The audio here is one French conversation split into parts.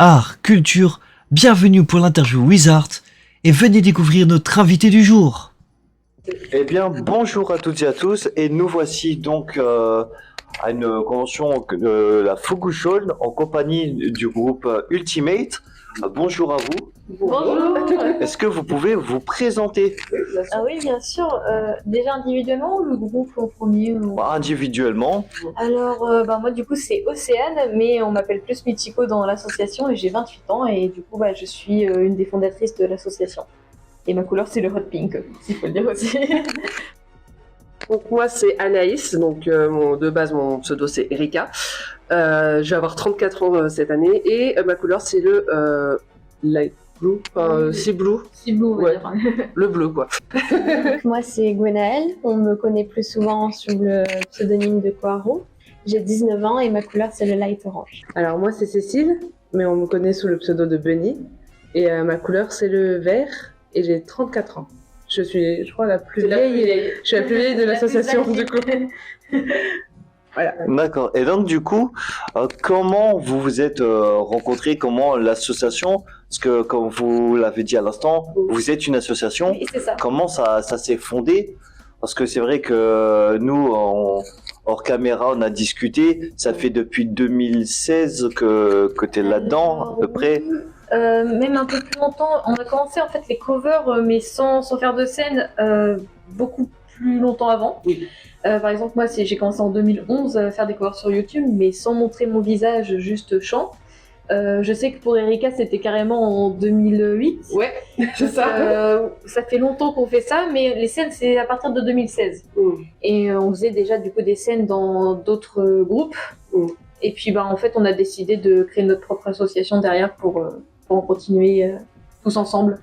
art, culture, bienvenue pour l'interview Wizard et venez découvrir notre invité du jour. Eh bien, bonjour à toutes et à tous, et nous voici donc à une convention de la Fugushon en compagnie du groupe Ultimate. Bonjour à vous. Bonjour. Est-ce que vous pouvez vous présenter Ah oui, bien sûr. Déjà individuellement ou le groupe en premier individuellement? Alors, moi du coup c'est Océane, mais on m'appelle plus Michiko dans l'association et j'ai 28 ans et du coup je suis une des fondatrices de l'association. Et ma couleur c'est le hot pink, s'il faut le dire aussi. Donc moi c'est Anaïs, donc de base mon pseudo c'est Erika. Je vais avoir 34 ans cette année et ma couleur c'est le light blue, c'est blue. C'est bleu, on va Ouais. dire. Le bleu quoi. Moi, c'est Gwenaëlle. On me connaît plus souvent sous le pseudonyme de Koharu. J'ai 19 ans et ma couleur, c'est le light orange. Alors moi c'est Cécile, mais on me connaît sous le pseudo de Bunny. Et ma couleur c'est le vert et j'ai 34 ans. Je suis, je crois, la plus vieille. Je suis la plus vieille de l'association du coup. Voilà. D'accord. Et donc du coup, comment vous vous êtes rencontrés? Comment l'association, parce que comme vous l'avez dit à l'instant, vous êtes une association. Et c'est ça. Comment ça s'est fondé? Parce que c'est vrai que nous, hors caméra, on a discuté. Ça fait depuis 2016 que tu es là-dedans, à peu près. Même un peu plus longtemps. On a commencé en fait les covers, mais sans faire de scène, beaucoup plus longtemps avant. Oui. Par exemple, moi, j'ai commencé en 2011 à faire des covers sur YouTube, mais sans montrer mon visage, juste chant. Je sais que pour Erika, c'était carrément en 2008. Ouais, c'est ça. Ça fait longtemps qu'on fait ça, mais les scènes, c'est à partir de 2016. Et on faisait déjà du coup des scènes dans d'autres groupes. Et puis, en fait, on a décidé de créer notre propre association derrière pour continuer tous ensemble.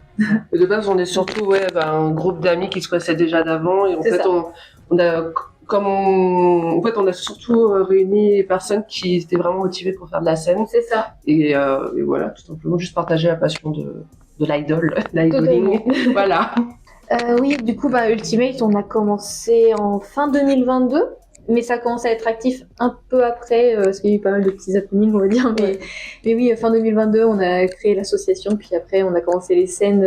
Et de base on est surtout un groupe d'amis qui se connaissaient déjà d'avant et en C'est fait ça. on a on a surtout réuni les personnes qui étaient vraiment motivées pour faire de la scène C'est ça. et voilà, tout simplement juste partager la passion de l'idoling. Voilà. Oui, du coup, Ultimate, on a commencé en fin 2022, mais ça commence à être actif un peu après, parce qu'il y a eu pas mal de petits happenings, on va dire. Mais oui, fin 2022, on a créé l'association, puis après, on a commencé les scènes.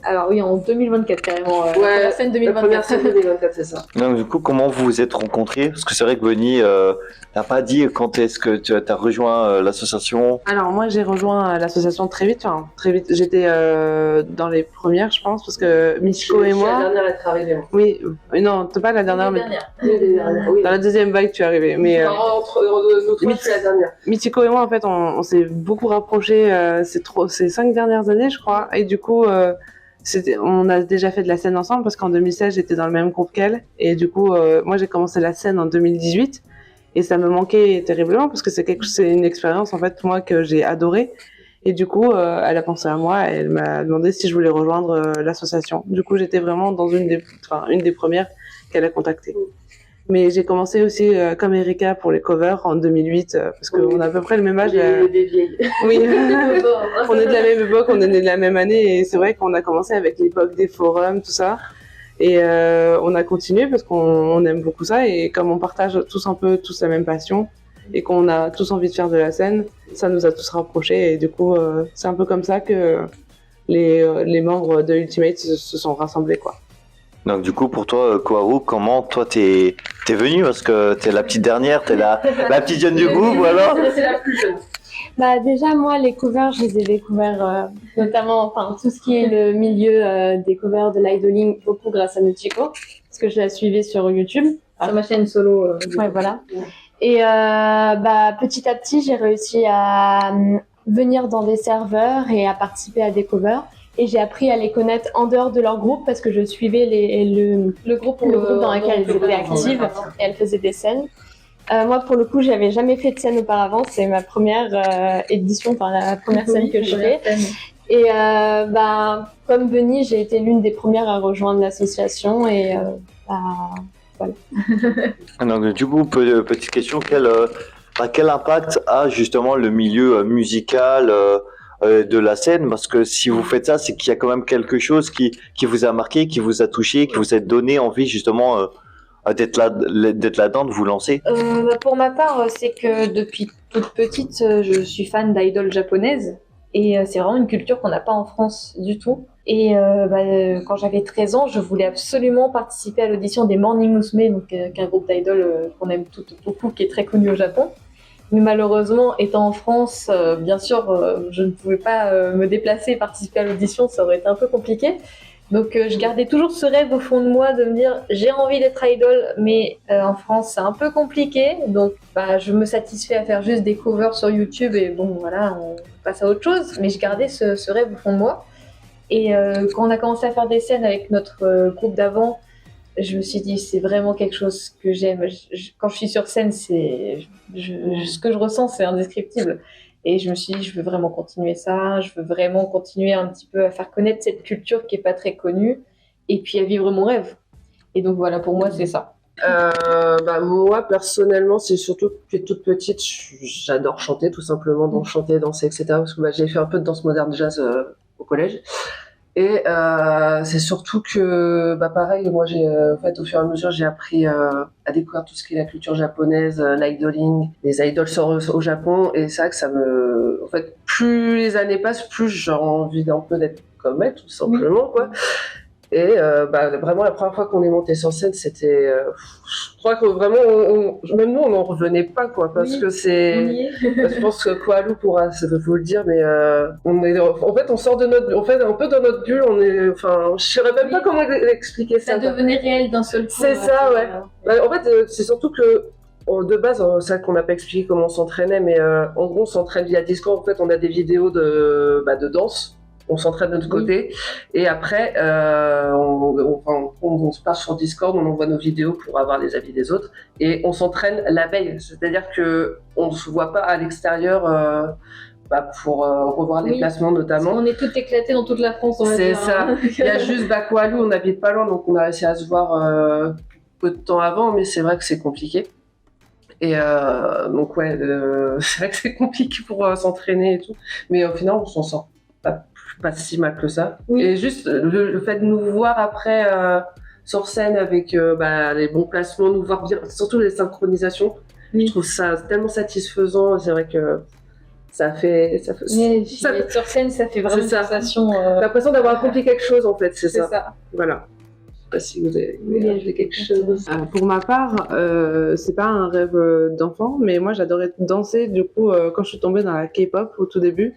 Alors oui, en 2024 carrément. La première scène La 2024. première scène 2024, c'est ça. Donc du coup, comment vous vous êtes rencontrés? Parce que c'est vrai que Bonnie n'a pas dit quand est-ce que tu as rejoint l'association. Alors moi j'ai rejoint l'association très vite. Enfin, très vite. J'étais dans les premières, je pense, parce que Michiko et La moi. dernière à être arrivée. Oui, non, t'es pas la dernière, mais Oui. dans la deuxième vague tu es arrivée. Mais Entre nous trois, je suis la dernière. Michiko et moi, en fait, on s'est beaucoup rapprochés ces 5 dernières années, je crois. Et du coup, on a déjà fait de la scène ensemble parce qu'en 2016, j'étais dans le même groupe qu'elle. Et du coup, moi, j'ai commencé la scène en 2018. Et ça me manquait terriblement parce que c'est une expérience, en fait, moi, que j'ai adorée. Et du coup, elle a pensé à moi et elle m'a demandé si je voulais rejoindre l'association. Du coup, j'étais vraiment dans une des premières qu'elle a contactées. Mais j'ai commencé aussi comme Erika pour les covers en 2008 parce qu'on a à peu près le même âge. Des vieilles. Oui, on est de la même époque, on est né de la même année et c'est vrai qu'on a commencé avec l'époque des forums, tout ça. Et on a continué parce qu'on aime beaucoup ça et comme on partage tous un peu tous la même passion et qu'on a tous envie de faire de la scène, ça nous a tous rapprochés et du coup c'est un peu comme ça que les membres de Ultimate se sont rassemblés quoi. Donc du coup, pour toi, Koharu, comment toi t'es venue? Parce que t'es la petite dernière, t'es la petite jeune du groupe, voilà. C'est la plus jeune. Déjà, moi, les covers, je les ai découverts notamment, tout ce qui est le milieu des covers de l'idoling, beaucoup grâce à Michiko, parce que je la suivais sur YouTube. Sur ma chaîne solo. Ouais, voilà. Et petit à petit, j'ai réussi à venir dans des serveurs et à participer à des covers. Et j'ai appris à les connaître en dehors de leur groupe parce que je suivais le groupe dans lequel elles étaient actives et elles faisaient des scènes. Moi, pour le coup, j'avais jamais fait de scène auparavant. C'est ma première édition, la première scène que je fais. Et comme Bunny, j'ai été l'une des premières à rejoindre l'association et voilà. Donc du coup, petite question, quel impact a justement le milieu musical de la scène? Parce que si vous faites ça, c'est qu'il y a quand même quelque chose qui vous a marqué, qui vous a touché, qui vous a donné envie justement d'être là-dedans, de vous lancer. Pour ma part, c'est que depuis toute petite, je suis fan d'idoles japonaises. Et c'est vraiment une culture qu'on n'a pas en France du tout. Et quand j'avais 13 ans, je voulais absolument participer à l'audition des Morning Musume, donc qu'un groupe d'idoles qu'on aime toutes beaucoup, qui est très connu au Japon. Mais malheureusement, étant en France, bien sûr, je ne pouvais pas me déplacer et participer à l'audition, ça aurait été un peu compliqué. Donc je gardais toujours ce rêve au fond de moi de me dire j'ai envie d'être idol, mais en France c'est un peu compliqué, donc je me satisfais à faire juste des covers sur YouTube et bon voilà, on passe à autre chose. Mais je gardais ce rêve au fond de moi. Et quand on a commencé à faire des scènes avec notre groupe d'avant, je me suis dit c'est vraiment quelque chose que j'aime. Quand je suis sur scène, ce que je ressens c'est indescriptible. Et je me suis dit, je veux vraiment continuer ça, je veux vraiment continuer un petit peu à faire connaître cette culture qui est pas très connue, et puis à vivre mon rêve. Et donc voilà, pour moi, c'est ça. Moi, personnellement, c'est surtout que depuis toute petite, j'adore chanter, tout simplement, donc chanter, danser, etc. Parce que j'ai fait un peu de danse moderne jazz au collège. Et c'est surtout que, pareil, moi, en fait, au fur et à mesure, j'ai appris à découvrir tout ce qui est la culture japonaise, l'idoling, les idoles au Japon. Et c'est vrai que en fait, plus les années passent, plus j'ai envie d'un peu d'être comme elle, tout simplement, quoi. Et vraiment, la première fois qu'on est monté sur scène, c'était... je crois que vraiment, même nous, on n'en revenait pas, quoi, parce que c'est... Je pense que Koalou pourra vous le dire, mais en fait, on sort de notre... On fait un peu dans notre bulle, je ne saurais même pas comment expliquer ça. Ça devenait réel d'un seul coup. C'est ça, ouais. En fait, c'est surtout que... De base, c'est vrai qu'on n'a pas expliqué comment on s'entraînait, mais en gros, on s'entraîne via Discord. En fait, on a des vidéos de danse. On s'entraîne de notre côté et après on se passe sur Discord, on envoie nos vidéos pour avoir les avis des autres et on s'entraîne la veille, c'est-à-dire que on se voit pas à l'extérieur pour revoir les placements notamment. On est toutes éclatées dans toute la France. C'est ça. Il y a juste Koalou, on habite pas loin, donc on a réussi à se voir peu de temps avant, mais c'est vrai que c'est compliqué. Et donc c'est vrai que c'est compliqué pour s'entraîner et tout, mais au final on s'en sort pas si mal que ça. Oui. Et juste le fait de nous voir après sur scène avec les bons placements, nous voir bien, surtout les synchronisations, je trouve ça tellement satisfaisant. C'est vrai que ça fait sur scène, ça fait vraiment une sensation. L'impression d'avoir accompli quelque chose en fait, c'est ça. Voilà. Je sais pas si vous avez quelque chose. Pour ma part, c'est pas un rêve d'enfant, mais moi j'adorais danser. Du coup, quand je suis tombée dans la K-pop au tout début,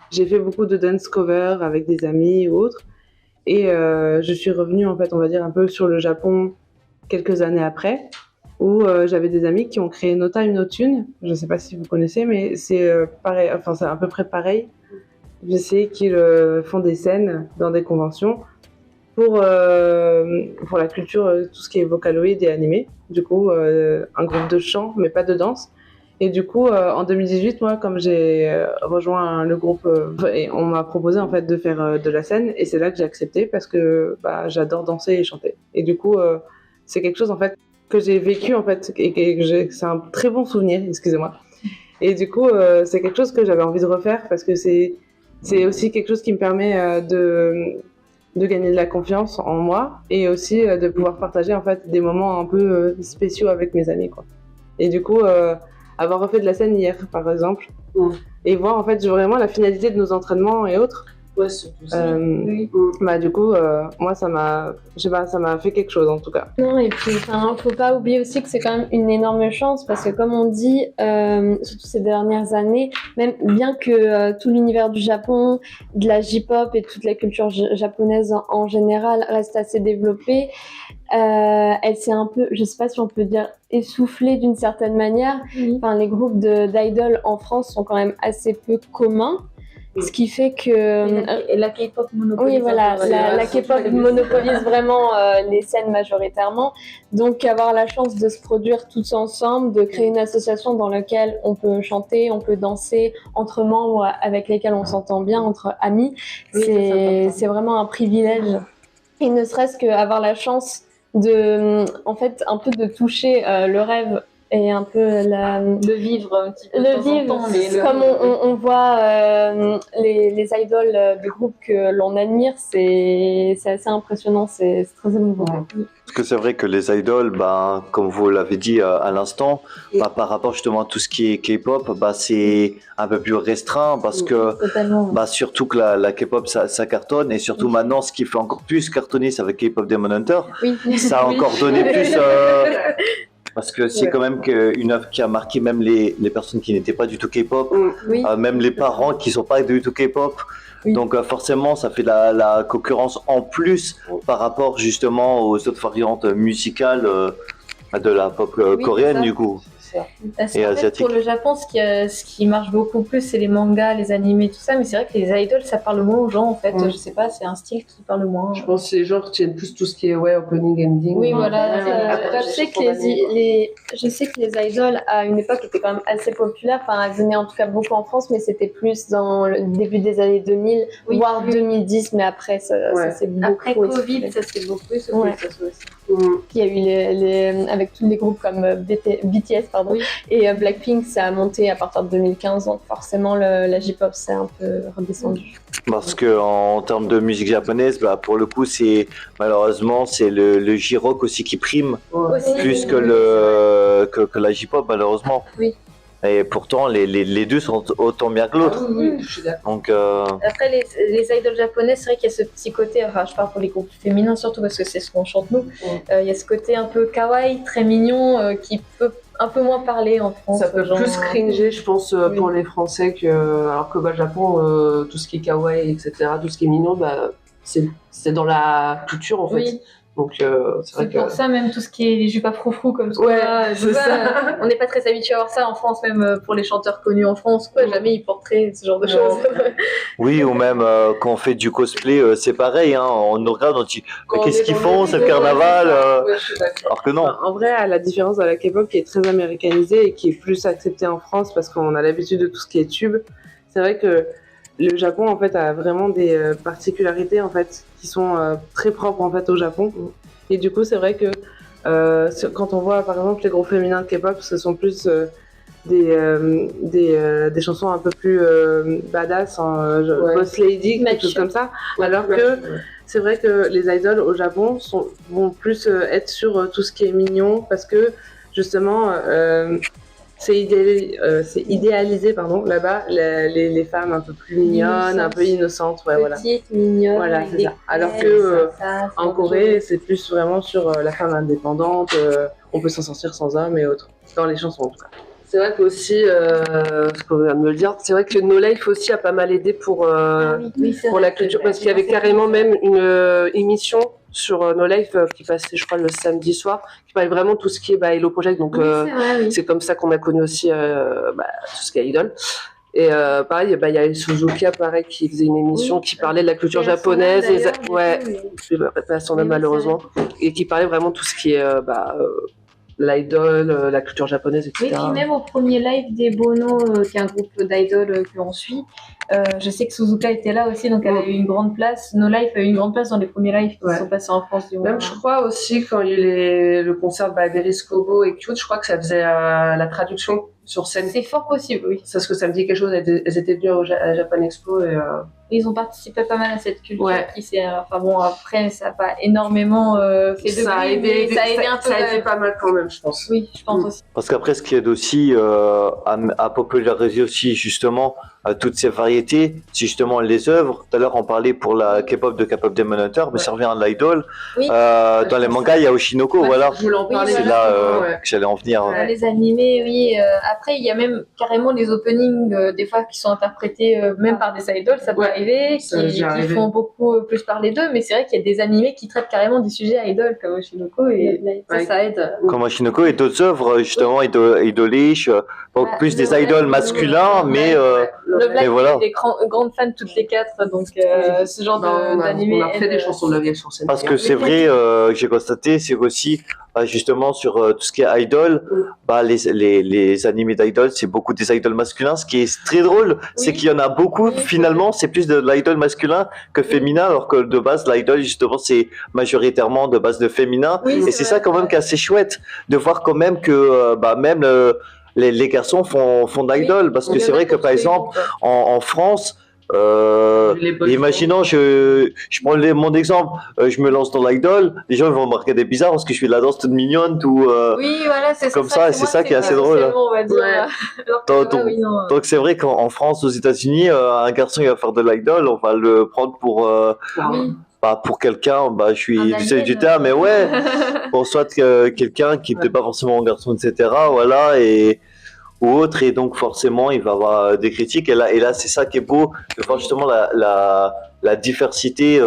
j'ai fait beaucoup de dance cover avec des amis ou autres. Et je suis revenue, en fait, on va dire, un peu sur le Japon quelques années après, où j'avais des amis qui ont créé No Time No Tune. Je ne sais pas si vous connaissez, mais c'est pareil, enfin, c'est à peu près pareil. Je sais qu'ils font des scènes dans des conventions pour la culture, tout ce qui est Vocaloid et animé. Du coup, un groupe de chant, mais pas de danse. Et du coup, en 2018, moi, comme j'ai rejoint le groupe, et on m'a proposé en fait de faire de la scène, et c'est là que j'ai accepté parce que j'adore danser et chanter. Et du coup, c'est quelque chose en fait que j'ai vécu en fait, et c'est un très bon souvenir, excusez-moi. Et du coup, c'est quelque chose que j'avais envie de refaire parce que c'est aussi quelque chose qui me permet de gagner de la confiance en moi et aussi de pouvoir partager en fait des moments un peu spéciaux avec mes amis, quoi. Et du coup, avoir refait de la scène hier, par exemple, et voir en fait vraiment la finalité de nos entraînements et autres. Ouais, surtout ça. Du coup, moi, ça m'a fait quelque chose en tout cas. Non, et puis, faut pas oublier aussi que c'est quand même une énorme chance parce que, comme on dit, surtout ces dernières années, même bien que tout l'univers du Japon, de la J-pop et toute la culture japonaise en général reste assez développée, elle s'est un peu, je sais pas si on peut dire, essoufflée d'une certaine manière. Enfin, les groupes d'idoles en France sont quand même assez peu communs. Ce qui fait que la K-pop monopolise. Oui, voilà, la K-pop monopolise vraiment les scènes majoritairement. Donc, avoir la chance de se produire tous ensemble, de créer une association dans laquelle on peut chanter, on peut danser entre membres avec lesquels on s'entend bien, entre amis, c'est vraiment un privilège. Et ne serait-ce qu'avoir la chance de, en fait, un peu de toucher le rêve et un peu Le vivre un petit peu de le temps en vivre, temps, mais comme on voit les idoles du groupe que l'on admire, c'est assez impressionnant, c'est très émouvant. Parce que c'est vrai que les idoles, ben, comme vous l'avez dit à l'instant, bah, par rapport justement à tout ce qui est K-pop, bah, c'est un peu plus restreint parce que totalement. bah, surtout que la K-pop ça cartonne et surtout maintenant ce qui fait encore plus cartonner c'est avec K-pop Demon Hunter. Oui. Ça a encore donné plus parce que c'est quand même une œuvre qui a marqué même les personnes qui n'étaient pas du tout K-pop, Oui. même les parents qui sont pas du tout K-pop. Oui. Donc forcément ça fait la concurrence en plus par rapport justement aux autres variantes musicales de la pop Oui, coréenne c'est ça. du coup. Parce Et qu'en fait, asiatique. pour le Japon, ce qui marche beaucoup plus, c'est les mangas, les animés, tout ça. Mais c'est vrai que les idols, ça parle moins aux gens, en fait. Ouais. Je sais pas, c'est un style qui parle moins. Je pense que les gens retiennent plus tout ce qui est opening, ending. Oui, voilà. Après, Je sais que les idoles à une époque étaient quand même assez populaires. Enfin, elles venaient en tout cas beaucoup en France, mais c'était plus dans le début des années 2000, Oui, voire oui. 2010. Mais après, ça s'est beaucoup Après Covid, essoufflé. ça s'est beaucoup essoufflé, Ouais. ça se voit aussi. Il y a eu avec tous les groupes comme BTS pardon, Oui. et Blackpink, ça a monté à partir de 2015, donc forcément la J-pop s'est un peu redescendu. Parce que en termes de musique japonaise, bah, pour le coup, c'est malheureusement c'est le J-rock aussi qui prime Aussi, plus que que la J-pop malheureusement. Oui. Et pourtant les deux sont autant bien que l'autre. Oui, je suis d'accord. Donc Après, les idoles japonaises, c'est vrai qu'il y a ce petit côté, enfin, je parle pour les groupes féminins surtout parce que c'est ce qu'on chante nous. Il y a ce côté un peu kawaii, très mignon, qui peut un peu moins parler en France. Ça peut genre, plus cringer, je pense, oui. pour les Français alors que au Japon, tout ce qui est kawaii, etc., tout ce qui est mignon, bah, c'est dans la culture en fait. Oui. Donc c'est vrai C'est que pour ça, même tout ce qui est les jupes à froufrou comme ça, Ouais, c'est c'est ça. On n'est pas très habitué à voir ça en France, même pour les chanteurs connus en France, quoi. Jamais ils porteraient ce genre de Non. choses. oui, ou même quand on fait du cosplay, c'est pareil. Hein, on nous regarde, on dit Quand qu'est-ce on est qu'ils dans font, les c'est le vidéos, carnaval. ouais, je suis d'accord. Alors que non. En vrai, à la différence de la K-pop qui est très américanisée et qui est plus acceptée en France parce qu'on a l'habitude de tout ce qui est tube, c'est vrai que le Japon en fait a vraiment des particularités en fait qui sont très propres en fait au Japon. Et du coup, c'est vrai que quand on voit par exemple les groupes féminins de K-pop, ce sont plus des chansons un peu plus badass, boss lady, quelque chose comme ça. Alors que c'est vrai que les idols au Japon vont plus être sur tout ce qui est mignon parce que justement c'est idéalisé pardon, là-bas les femmes un peu plus mignonnes, un peu innocentes. Ouais, voilà. Petite, mignonne. Voilà, avec c'est des ça. Alors crêpes, que ça, en Corée, c'est plus vraiment sur la femme indépendante, on peut s'en sortir sans homme et autres. Dans les chansons en tout cas. C'est vrai qu'aussi, ce qu'on vient de me le dire, c'est vrai que No Life aussi a pas mal aidé pour c'est pour vrai la culture, parce qu'il y avait carrément même une émission sur No Life qui passait, je crois, le samedi soir, qui parlait vraiment de tout ce qui est Hello Project. Donc, Oui, c'est vrai, oui. c'est comme ça qu'on a connu aussi tout ce qui est idol. Et pareil, il y a Suzuka, pareil, qui faisait une émission qui parlait de la culture Et à son âme, japonaise, d'ailleurs, du ouais, coup, je vais pas à son âme Mais oui, malheureusement, et qui parlait vraiment de tout ce qui est l'idol, la culture japonaise, Oui, etc. puis même au premier live des Bono, qui est un groupe d'idoles que l'on suit, je sais que Suzuka était là aussi, donc elle a eu une grande place. No Life a eu une grande place dans les premiers lives qui Ouais. sont passés en France. Du Même, moment. je crois aussi, quand il y a eu le concert d'Averis Kobo et Cute, je crois que ça faisait la traduction sur scène. C'est fort possible, oui. C'est parce que ça me dit quelque chose, elles étaient venues à Japan Expo et Ils ont participé pas mal à cette culture Ouais. qui s'est. Enfin bon, après, ça n'a pas énormément fait de ça a bruit, aidé, mais ça a aidé un peu. ça a quand aidé même. pas mal quand même, je pense. Oui, je pense aussi. Parce qu'après, ce qui aide aussi à populariser aussi justement toutes ces variétés, c'est justement les œuvres. Tout à l'heure, on parlait pour la K-pop de K-pop Demon Hunter, mais ça revient à l'idol. Oui. Dans les mangas, il y a Oshinoko, Ouais, voilà. Je voulais en Oui, parler. C'est voilà. là Ouais. que j'allais en venir. Ouais. Les animés, oui. Après, il y a même carrément les openings, des fois, qui sont interprétés même par des idoles, ça peut Ouais, arriver, ça m'est qui déjà arrivé. font beaucoup plus parler d'eux, mais c'est vrai qu'il y a des animés qui traitent carrément des sujets idoles, comme Oshinoko, et Ouais. ça aide. Comme Oshinoko et d'autres œuvres, justement, idolish, Ah, plus des ouais, idoles ouais, masculins, ouais, mais Ouais, Love Live, Et voilà. on est des grandes fans toutes les quatre, donc ce genre d'animé. On a fait des chansons de Love Live sur scène. Parce que c'est vrai, que j'ai constaté, c'est aussi justement sur tout ce qui est idol, les animés d'idol, c'est beaucoup des idoles masculins. Ce qui est très drôle, c'est qu'il y en a beaucoup. Finalement, c'est plus de l'idol masculin que féminin, alors que de base, l'idol justement, c'est majoritairement de base de féminin. Oui, Et c'est ça quand même qui est assez chouette de voir quand même que même les garçons font d'idol, parce que c'est vrai que par exemple en France. Imaginons, je prends mon exemple, je me lance dans l'idol, les gens vont me regarder bizarre parce que je fais de la danse toute mignonne, tout. Oui, voilà, c'est comme ça, et c'est ça qui est assez drôle. On va dire. Alors que, Donc c'est vrai qu'en France, aux États-Unis, un garçon il va faire de l'idol, on va le prendre pour pour quelqu'un, je suis désolé du terme, mais ouais, pour soit quelqu'un qui n'était pas forcément un garçon, etc. Voilà, ou autre, et donc forcément il va avoir des critiques, et là c'est ça qui est beau de voir justement la diversité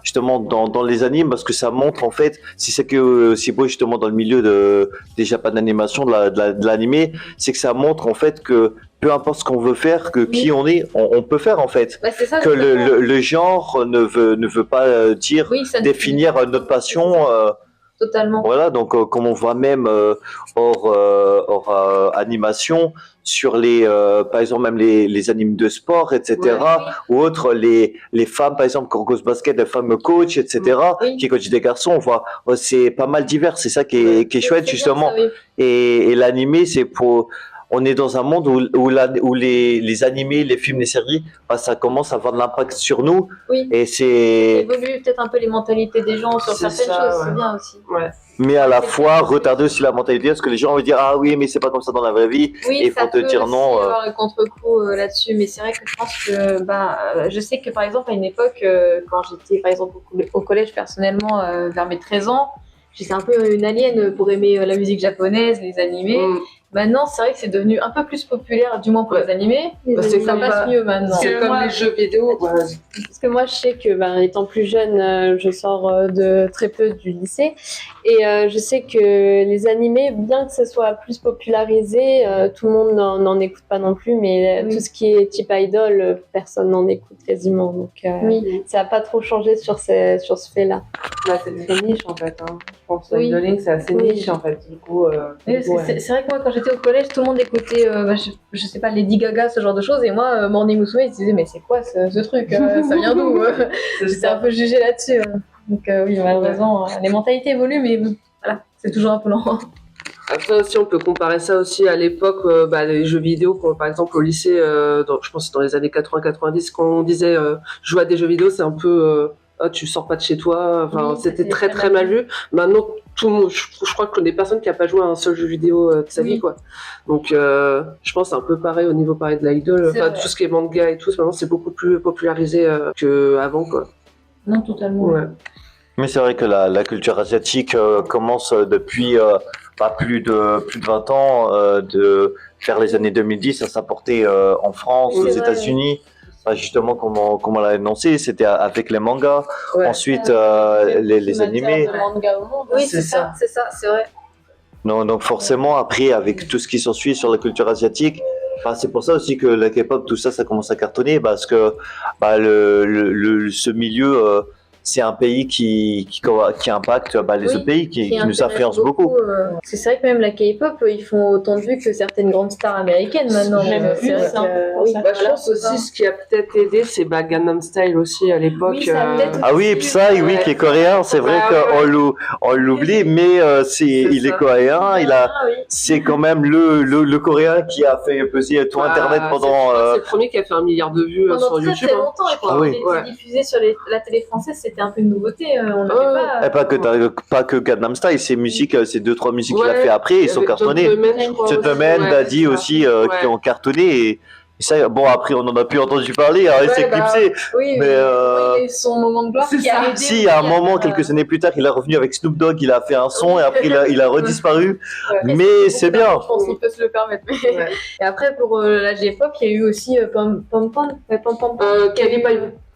justement dans les animes, parce que ça montre en fait, c'est ça que c'est beau justement dans le milieu des Japan d'animation, de l'animé, c'est que ça montre en fait que peu importe ce qu'on veut faire, que qui on est, on peut faire en fait. c'est ça, que le genre ne veut pas dire définir notre passion. Totalement. Voilà, donc comme on voit même hors animation, sur par exemple même les animes de sport, etc. Ou autres, les femmes, par exemple, Corgos Basket, les femmes coach, etc. Qui coachent des garçons, on voit, c'est pas mal divers, c'est ça qui est chouette justement. Bien, ça, et l'animé, c'est pour... On est dans un monde où les animés, les films, les séries, ça commence à avoir de l'impact sur nous. Oui. Et c'est... évolue peut-être un peu les mentalités des gens sur certaines choses, c'est bien aussi. Ouais. Mais à la fois retarder aussi la mentalité, parce que les gens vont dire ah oui mais c'est pas comme ça dans la vraie vie, et ils vont te dire non. Oui, avoir le contre-coup là-dessus, mais c'est vrai que je pense que je sais que par exemple à une époque quand j'étais par exemple au collège personnellement vers mes 13 ans, j'étais un peu une alien pour aimer la musique japonaise, les animés. Maintenant, c'est vrai que c'est devenu un peu plus populaire, du moins pour les animés. Ça passe mieux maintenant. C'est comme les jeux vidéo. Parce que moi, je sais que, étant plus jeune, je sors de très peu du lycée. Et je sais que les animés, bien que ça soit plus popularisé, tout le monde n'en écoute pas non plus. Mais tout ce qui est type idol, personne n'en écoute quasiment. Donc, ça n'a pas trop changé sur ce fait-là. C'est très niche, en fait. Hein. Je pense que l'idoling, c'est assez niche, en fait. Du coup, c'est vrai que moi, quand j'étais au collège, tout le monde écoutait, je sais pas, Lady Gaga, ce genre de choses, et moi, Morning Musume, ils se disaient, mais c'est quoi ce truc ça vient d'où J'étais un peu jugée là-dessus. Donc oui, malheureusement, les mentalités évoluent, mais voilà, c'est toujours un peu lent. Après aussi, on peut comparer ça aussi à l'époque, les jeux vidéo, par exemple au lycée, je pense que c'est dans les années 80-90, quand on disait jouer à des jeux vidéo, c'est un peu... tu sors pas de chez toi, c'était très très mal vu. Maintenant, tout le monde, je crois que je connais personne qui a pas joué à un seul jeu vidéo de sa vie, quoi. Donc, je pense que c'est un peu pareil au niveau de l'idol. Tout ce qui est manga et tout, maintenant c'est beaucoup plus popularisé qu'avant, quoi. Non, totalement. Ouais. Mais c'est vrai que la culture asiatique commence depuis plus de 20 ans de faire les années 2010 à s'importer en France, aux États-Unis. Justement, comme on l'a annoncé, c'était avec les mangas, ensuite les animés. Oui, c'est ça, c'est vrai. Non, donc forcément, après, avec tout ce qui s'ensuit sur la culture asiatique, c'est pour ça aussi que la K-pop, tout ça, ça commence à cartonner, parce que ce milieu... c'est un pays qui impacte les autres pays, qui nous influence beaucoup. C'est vrai que même la K-pop, ils font autant de vues que certaines grandes stars américaines maintenant. Même plus, je pense aussi ce qui a peut-être aidé, c'est Gangnam Style aussi à l'époque. Et Psy, qui est coréen, c'est vrai qu'on l'oublie, mais il est coréen. C'est quand même le coréen qui a fait peser tout Internet pendant. C'est le premier qui a fait 1 milliard de vues sur YouTube. Très longtemps, et quand il était diffusé sur la télé française, c'était un peu une nouveauté. On n'avait pas que Gangnam Style, ces 2-3 musiques qu'il a fait après, ils sont cartonnés. Gentleman, Daddy aussi, qui ont cartonné. Et ça, après, on en a plus entendu parler, il s'est éclipsé. Mais il a eu son moment de gloire qui a aidé. Si, à un moment, quelques années plus tard, il est revenu avec Snoop Dogg, il a fait un son, et après, il a redisparu. Mais c'est bien. Je pense qu'il peut se le permettre. Et après, pour la J-pop, il y a eu aussi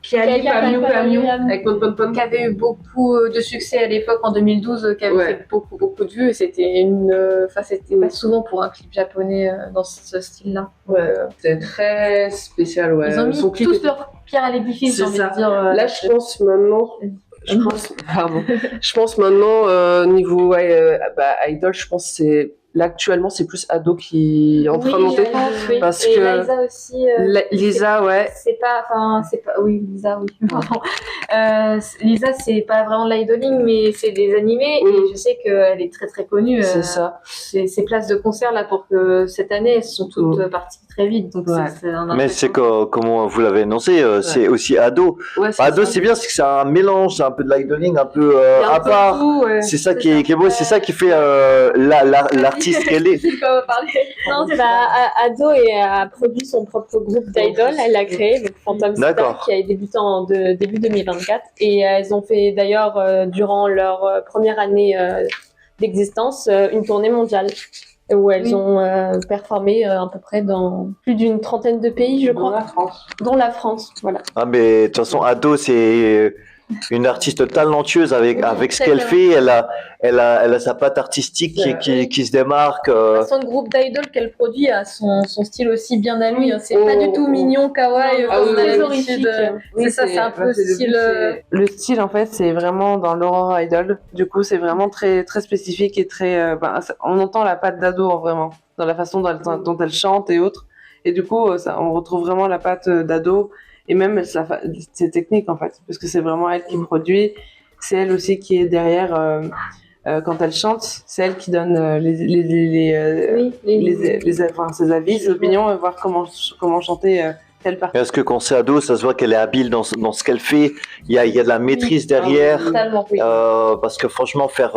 Kiali Pamiou Pamiou Pamiou. avec Pon Pon Pon. Qui avait eu beaucoup de succès à l'époque en 2012, qui avait Ouais. fait beaucoup de vues et c'était c'était pas souvent pour un clip japonais dans ce style-là. Ouais, c'est très spécial, ouais. Ils ont mis Son clip tous était- leur pierre à l'édifice, C'est j'ai envie ça. de dire. Là, je pense maintenant. Je pense maintenant, niveau idol, je pense que c'est. Là, actuellement, c'est plus Ado qui est en train de monter. je pense, oui. Parce et que- Liza aussi. Lisa, ouais. C'est pas. Oui, Lisa, oui. Pardon. Lisa, c'est pas vraiment de l'idoling, mais c'est des animés Mm. et je sais qu'elle est très connue. C'est ça. Ces places de concert là pour que cette année, elles sont toutes parties très vite. Donc Ouais. c'est un Mais c'est impressionnant. comme vous l'avez annoncé, c'est aussi Ado. Ouais, Ado, ça. c'est bien, c'est que c'est un mélange, c'est un peu de l'idling, un peu Il y a un à peu part. tout, ouais. C'est ça C'est qui est beau, c'est ça qui fait l'artiste qu'elle est. C'est quoi on va parler Non, Ado a produit son propre groupe d'idol, elle l'a créé, donc Phantom Star, D'accord. qui a débuté en début 2024. Et elles ont fait d'ailleurs, durant leur première année d'existence, une tournée mondiale, où elles Oui. ont performé à peu près dans plus d'une trentaine de pays, je Dans crois, la France. dont la France. Voilà. Ah, mais de toute façon, Ado, c'est une artiste talentueuse avec ce très qu'elle bien. fait. Elle a sa patte artistique qui se démarque. Son groupe d'idol qu'elle produit a son style aussi bien à lui. Hein. C'est pas Oh, du tout mignon, kawaii, Ah comme oui, on a oui, l'habitude. C'est ça, c'est un peu style. Le style, en fait, c'est vraiment dans l'Aurora Idol. Du coup, c'est vraiment très, très spécifique et très. On entend la patte d'Ado, vraiment, dans la façon dont elle chante et autres. Et du coup, on retrouve vraiment la patte d'Ado. Et même ses techniques, en fait, parce que c'est vraiment elle qui produit. C'est elle aussi qui est derrière. Quand elle chante, c'est elle qui donne ses avis, ses opinions, et voir comment chanter telle partie. Parce que quand c'est Ado, ça se voit qu'elle est habile dans ce qu'elle fait. Il y a de la maîtrise derrière. Totalement, oui. Parce que franchement, faire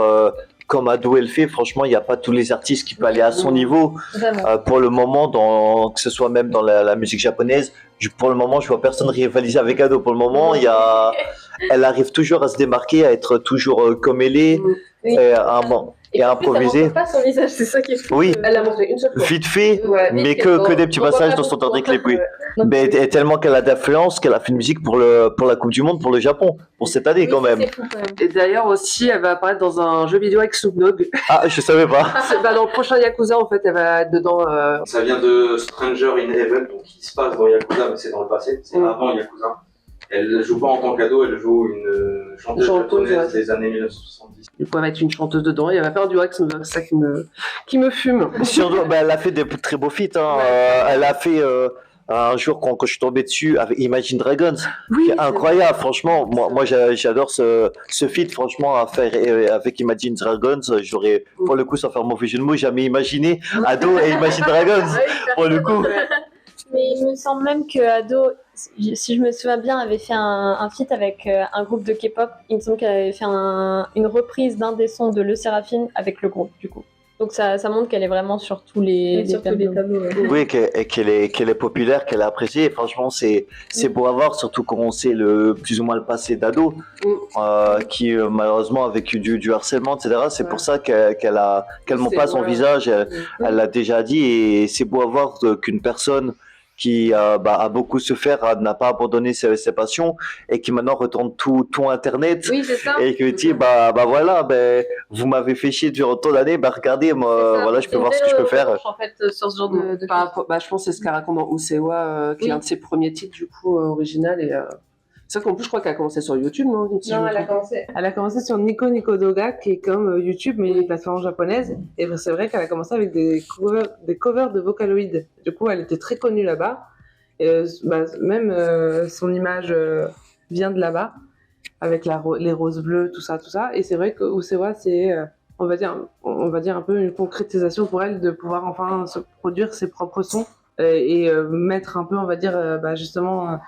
comme Ado elle fait, franchement, il n'y a pas tous les artistes qui peuvent aller à son niveau. Totalement. Pour le moment, que ce soit même dans la musique japonaise, pour le moment, je vois personne rivaliser avec Ado. Pour le moment, elle arrive toujours à se démarquer, à être toujours comme elle est, Oui. et à en plus, elle improviser. montre pas son visage, c'est ça qui est fou. Oui. Elle l'a montré une seule fois. Vite fait, Ouais. mais Vite, que des on petits voit passages pas dans son beaucoup. dernier clip, oui. Ouais. Mais et tellement qu'elle a d'influence qu'elle a fait une musique pour la Coupe du Monde, pour le Japon, pour cette année Oui, quand même. c'est fou, quand même. Et d'ailleurs aussi, elle va apparaître dans un jeu vidéo avec Snoop Dogg. Ah, je savais pas. Dans le prochain Yakuza, en fait, elle va être dedans. Ça vient de Stranger in Heaven, donc qui se passe dans Yakuza, mais c'est dans le passé, c'est avant Yakuza. Elle joue pas en tant qu'ado, elle joue une chanteuse japonaise des années 1970. Du coup, elle va être une chanteuse dedans et elle va faire du duo avec Snoop Dogg, c'est ça qui me fume. Surtout, elle a fait des très beaux feats. Hein. Elle a fait un jour quand je suis tombé dessus avec Imagine Dragons, qui est incroyable. Franchement, moi j'adore ce feat. Franchement, à faire avec Imagine Dragons, j'aurais pour le coup, sans faire mauvais jeu de mots, jamais imaginé Ado et Imagine Dragons pour le coup. Mais il me semble même que Ado, si je me souviens bien, avait fait un feat avec un groupe de K-pop. Il me semble qu'elle avait fait une reprise d'un des sons de Le Séraphine avec le groupe, du coup. Donc ça montre qu'elle est vraiment sur tous les tableaux. ouais. Oui, qu'elle est populaire, qu'elle est appréciée. Et franchement, c'est beau à voir, surtout quand on sait plus ou moins le passé d'Ado, qui malheureusement a vécu du harcèlement, etc. C'est pour ça qu'elle montre pas son visage. Elle l'a déjà dit, et c'est beau à voir qu'une personne qui a beaucoup souffert, n'a pas abandonné ses passions, et qui maintenant retourne tout Internet. Oui, c'est ça. Et que dit voilà, vous m'avez fait chier durant tant d'années, regardez, moi voilà, je peux voir ce que je peux faire. En fait, sur ce genre de je pense que c'est ce qu'elle raconte dans Usewa, qui est un de ses premiers titres, du coup, original. Et c'est vrai qu'en plus, je crois qu'elle a commencé sur YouTube, non? Elle a commencé sur Nico Nico Doga, qui est comme YouTube, mais une plateforme japonaise. Et c'est vrai qu'elle a commencé avec des covers de Vocaloid. Du coup, elle était très connue là-bas. Et, même son image vient de là-bas, avec les roses bleues, tout ça. Et c'est vrai que Usewa, c'est, on va dire un peu une concrétisation pour elle de pouvoir enfin se produire ses propres sons et mettre un peu, on va dire, justement,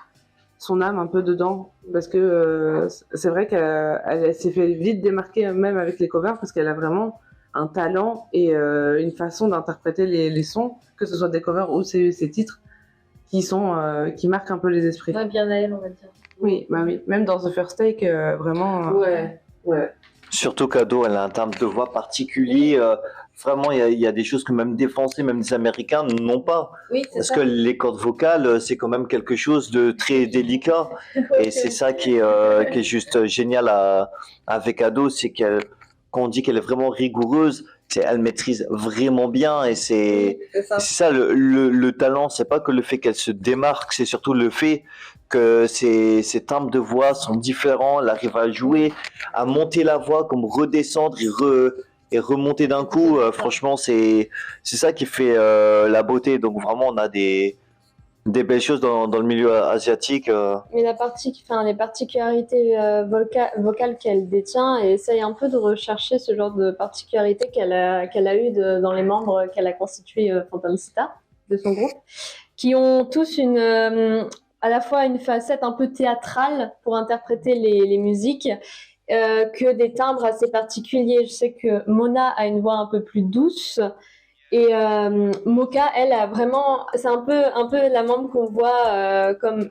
son âme un peu dedans, parce que c'est vrai qu'elle s'est fait vite démarquer même avec les covers, parce qu'elle a vraiment un talent et une façon d'interpréter les sons, que ce soit des covers ou ses titres, qui marquent un peu les esprits. Ouais, bien à elle, on va dire. Oui, même dans The First Take, vraiment. Ouais. Surtout qu'Ado, elle a un timbre de voix particulier. vraiment, il y a des choses que même des Français, même des Américains n'ont pas. Oui, c'est Parce ça. que les cordes vocales, c'est quand même quelque chose de très délicat. Et c'est ça qui est juste génial avec Ado, c'est quand on dit qu'elle est vraiment rigoureuse, elle maîtrise vraiment bien. Et c'est ça le talent, c'est pas que le fait qu'elle se démarque, c'est surtout le fait que ses timbres de voix sont différents, elle arrive à jouer, à monter la voix, comme redescendre et remonter d'un coup. Franchement, c'est ça qui fait la beauté. Donc vraiment, on a des belles choses dans le milieu asiatique. Mais les particularités vocales qu'elle détient, et essaye un peu de rechercher ce genre de particularités qu'elle a eues dans les membres qu'elle a constitués Phantom Sita, de son groupe, qui ont tous à la fois une facette un peu théâtrale pour interpréter les musiques, que des timbres assez particuliers. Je sais que Mona a une voix un peu plus douce. Et Moka, elle a vraiment, c'est un peu la membre qu'on voit comme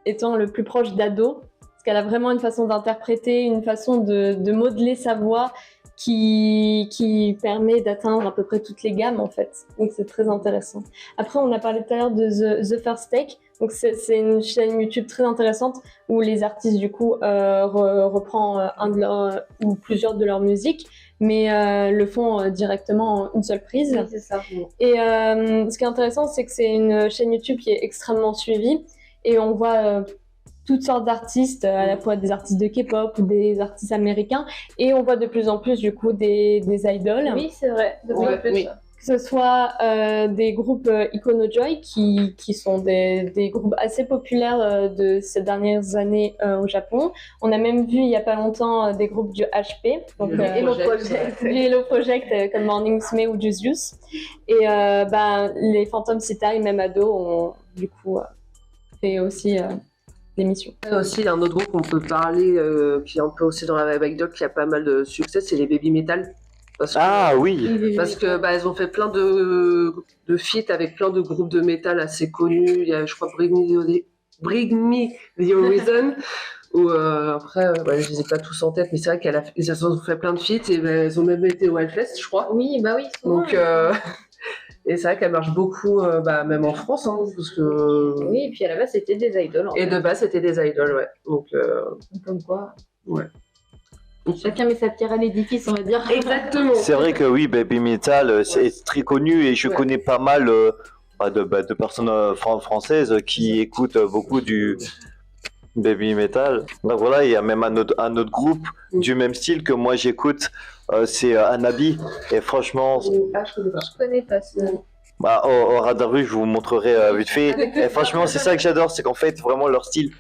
étant le plus proche d'Ado, parce qu'elle a vraiment une façon d'interpréter, une façon de modeler sa voix qui permet d'atteindre à peu près toutes les gammes en fait. Donc c'est très intéressant. Après, on a parlé tout à l'heure de The First Take. Donc c'est une chaîne YouTube très intéressante où les artistes du coup reprend un de leurs ou plusieurs de leurs musiques, mais le font directement en une seule prise. Oui, c'est ça. Et ce qui est intéressant, c'est que c'est une chaîne YouTube qui est extrêmement suivie et on voit toutes sortes d'artistes, à la fois des artistes de K-pop ou des artistes américains, et on voit de plus en plus du coup des idoles. Oui, c'est vrai. De plus en plus. oui. Que ce soit des groupes Ikonojoy qui sont des groupes assez populaires de ces dernières années au Japon. On a même vu il y a pas longtemps des groupes du HP, donc Hello Project. du Hello Project comme Morning Musume ou Juice Juice. Et les Phantom Sita et même Ado ont du coup fait aussi des missions. Aussi, un autre groupe qu'on peut parler, qui est un peu aussi dans la vibe idol, qui a pas mal de succès, c'est les Baby Metal. Oui. Parce que elles ont fait plein de feats avec plein de groupes de métal assez connus. Il y a, je crois, Bring Me The Horizon. Ou après, je les ai pas tous en tête, mais c'est vrai qu'elles ont fait plein de feats et elles ont même été au Hellfest, je crois. Oui, bah oui. souvent. Donc, et c'est vrai qu'elle marche beaucoup, même en France, hein, parce que. Oui, et puis à la base, c'était des idoles. Et de base, c'était des idoles, ouais. Donc, Comme quoi. Ouais. Chacun met sa pierre à l'édifice, on va dire. Exactement. C'est vrai que oui, Baby Metal, c'est très connu et je connais pas mal de personnes françaises qui écoutent beaucoup du Baby Metal. Donc voilà, il y a même un autre groupe du même style que moi j'écoute, c'est Anabi. Et franchement, Ah, je connais pas. Je connais pas ça. au radar vue, je vous montrerai vite fait. Et franchement, c'est ça que j'adore, c'est qu'en fait, vraiment leur style,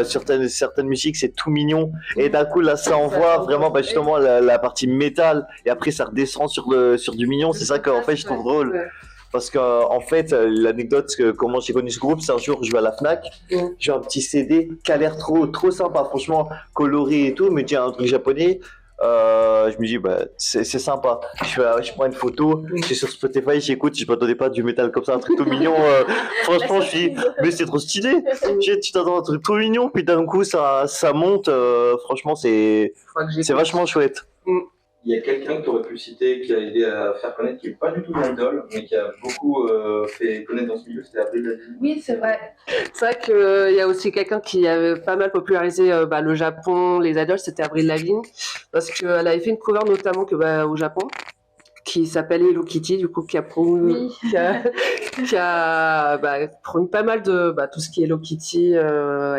certaines musiques, c'est tout mignon. Et d'un coup, là, ça envoie vraiment justement la partie métal. Et après, ça redescend sur du mignon. C'est ça qu'en fait, je trouve drôle. Ouais. Parce que en fait, l'anecdote, comment j'ai connu ce groupe, c'est un jour, je vais à la Fnac, j'ai un petit CD qui a l'air trop sympa, franchement, coloré et tout, mais tiens, un truc japonais. Je me dis, c'est sympa. Je prends une photo, je suis sur Spotify, j'écoute, je m'attendais pas du métal comme ça, un truc tout mignon. Franchement, je dis, mais c'est trop stylé. Tu t'attends à un truc tout mignon, puis d'un coup, ça monte. Franchement, c'est vachement chouette. Il y a quelqu'un que tu aurais pu citer qui a aidé à faire connaître, qui n'est pas du tout une idole, mais qui a beaucoup fait connaître dans ce milieu, c'était Avril Lavigne. Oui, c'est vrai. C'est vrai qu'il y a aussi quelqu'un qui avait pas mal popularisé le Japon, les idoles, c'était Avril Lavigne, parce qu'elle avait fait une cover notamment au Japon, qui s'appelle Hello Kitty, du coup, qui a promu, qui a promu pas mal de tout ce qui est Hello Kitty,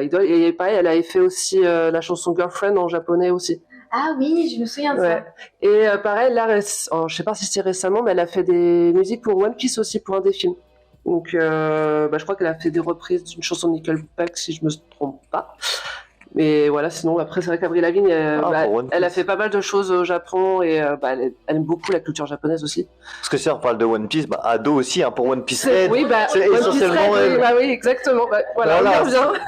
idol. Et pareil, elle avait fait aussi la chanson Girlfriend en japonais aussi. Ah oui, je me souviens de ça. Et pareil, là, je sais pas si c'est récemment, mais elle a fait des musiques pour One Piece aussi, pour un des films. Donc, je crois qu'elle a fait des reprises d'une chanson de Nickelback, si je me trompe pas. Mais voilà, sinon, après, c'est vrai qu'Avril Lavigne, elle a fait pas mal de choses au Japon et elle aime beaucoup la culture japonaise aussi. Parce que si on parle de One Piece, Ado aussi, hein, pour One Piece Red. Oui, c'est One essentiellement Piece Red, elle. oui, exactement. Voilà, on y revient.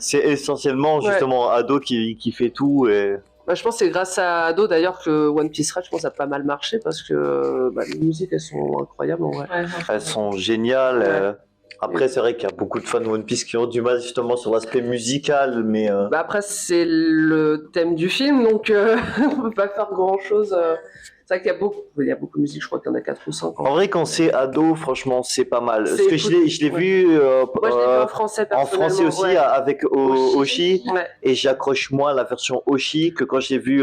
C'est essentiellement justement Ado qui fait tout. Et... je pense que c'est grâce à Ado d'ailleurs que One Piece Red, je pense, a pas mal marché parce que les musiques, elles sont incroyables en vrai. Elles sont géniales. Après, c'est vrai qu'il y a beaucoup de fans de One Piece qui ont du mal justement sur l'aspect musical, mais... Après, c'est le thème du film, donc on peut pas faire grand-chose. C'est vrai qu'il y a beaucoup de musique, je crois qu'il y en a 4 ou 5. En vrai, quand c'est ado, franchement, c'est pas mal. Parce C'est que je l'ai ouais. vu Moi, je l'ai vu en français, en français aussi ouais. avec Oshi, Ouais. et j'accroche moins à la version Oshi que quand je l'ai vu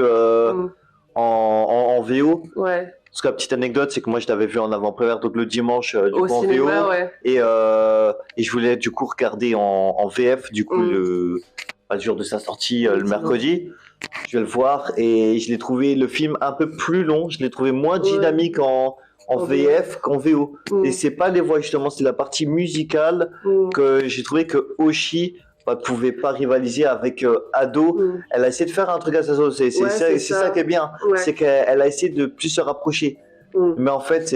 en VO. Ouais. Parce que la petite anecdote, c'est que moi je l'avais vu en avant-première, donc le dimanche du Au coup en cinéma, VO, ouais. et je voulais du coup regarder en VF, du coup le jour de sa sortie, le mercredi. Je vais le voir et je l'ai trouvé le film un peu plus long, je l'ai trouvé moins dynamique en VF qu'en VO. Et c'est pas les voix justement, c'est la partie musicale que j'ai trouvé que Oshi pouvait pas rivaliser avec Ado. Elle a essayé de faire un truc à sa sauce. C'est ça qui est bien, c'est qu'elle a essayé de plus se rapprocher. Mais en fait,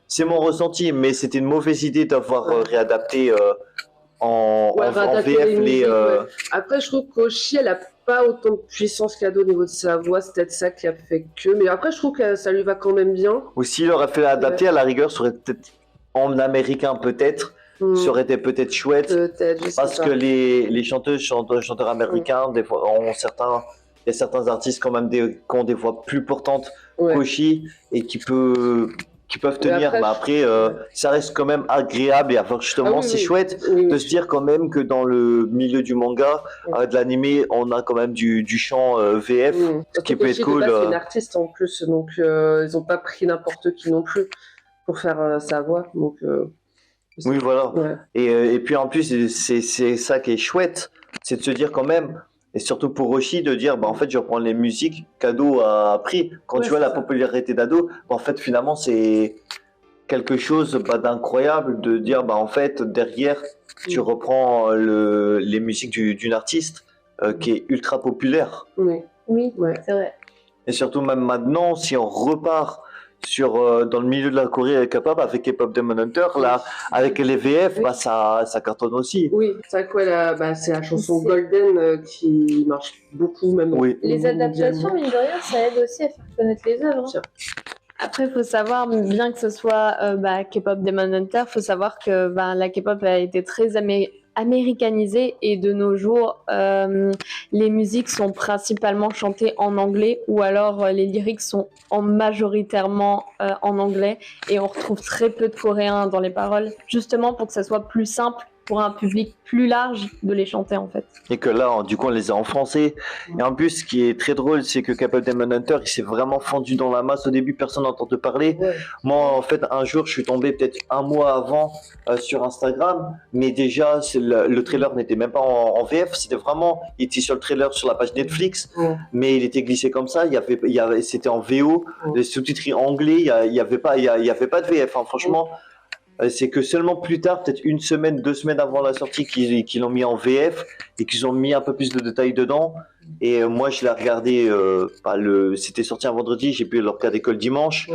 c'est mon ressenti, mais c'était une mauvaise idée d'avoir réadapté en VF les. Après, je trouve qu'Oshi, elle a pas autant de puissance qu'Ado au niveau de sa voix, c'est peut-être ça qui a fait que. Mais après, je trouve que ça lui va quand même bien. Ou s'il aurait fait l'adapter, à la rigueur, ça aurait peut-être en américain, peut-être. Ça aurait été peut-être chouette. Peut-être, je sais parce pas. que les chanteurs américains, des fois, il y a certains artistes quand même qui ont des voix plus portantes qu'Oshi et qui peuvent tenir. Mais après, ça reste quand même agréable et avoir justement, c'est chouette de se dire quand même que dans le milieu du manga, de l'animé, on a quand même du chant VF, ce qui peut être cool. C'est une artiste en plus, donc ils ont pas pris n'importe qui non plus pour faire sa voix. Donc, oui, voilà. Ouais. Et puis en plus, c'est ça qui est chouette, c'est de se dire quand même, et surtout pour Oshi, de dire, en fait, je reprends les musiques qu'Ado a appris. Quand tu vois la popularité d'Ado, en fait, finalement, c'est quelque chose d'incroyable de dire, en fait, derrière, tu reprends les musiques d'une artiste qui est ultra populaire. Oui, c'est vrai. Et surtout, même maintenant, si on repart dans le milieu de la Corée capable avec K-pop Demon Hunter, là, avec les VF, ça cartonne aussi. Oui, c'est vrai que c'est la chanson Golden qui marche beaucoup, même. Les adaptations, mine de rien, ça aide aussi à faire connaître les œuvres. Après, il faut savoir, bien que ce soit K-pop Demon Hunter, il faut savoir que la K-pop a été très américanisée et de nos jours, les musiques sont principalement chantées en anglais ou alors les lyrics sont majoritairement en anglais et on retrouve très peu de coréens dans les paroles, justement pour que ça soit plus simple pour un public plus large de les chanter en fait. Et que là, du coup, on les a en français. Et en plus, ce qui est très drôle, c'est que K-pop Demon Hunter, il s'est vraiment fendu dans la masse. Au début, personne n'entendait parler. Moi, en fait, un jour, je suis tombé peut-être un mois avant sur Instagram, mais déjà, le trailer n'était même pas en VF. C'était vraiment, il était sur le trailer sur la page Netflix, mais il était glissé comme ça. C'était en VO, les sous-titres anglais. Il y avait pas de VF. Hein, franchement. C'est que seulement plus tard, peut-être 1 semaine, 2 semaines avant la sortie, qu'ils l'ont mis en VF et qu'ils ont mis un peu plus de détails dedans. Et moi, je l'ai regardé, c'était sorti un vendredi, j'ai pu le regarder que le dimanche.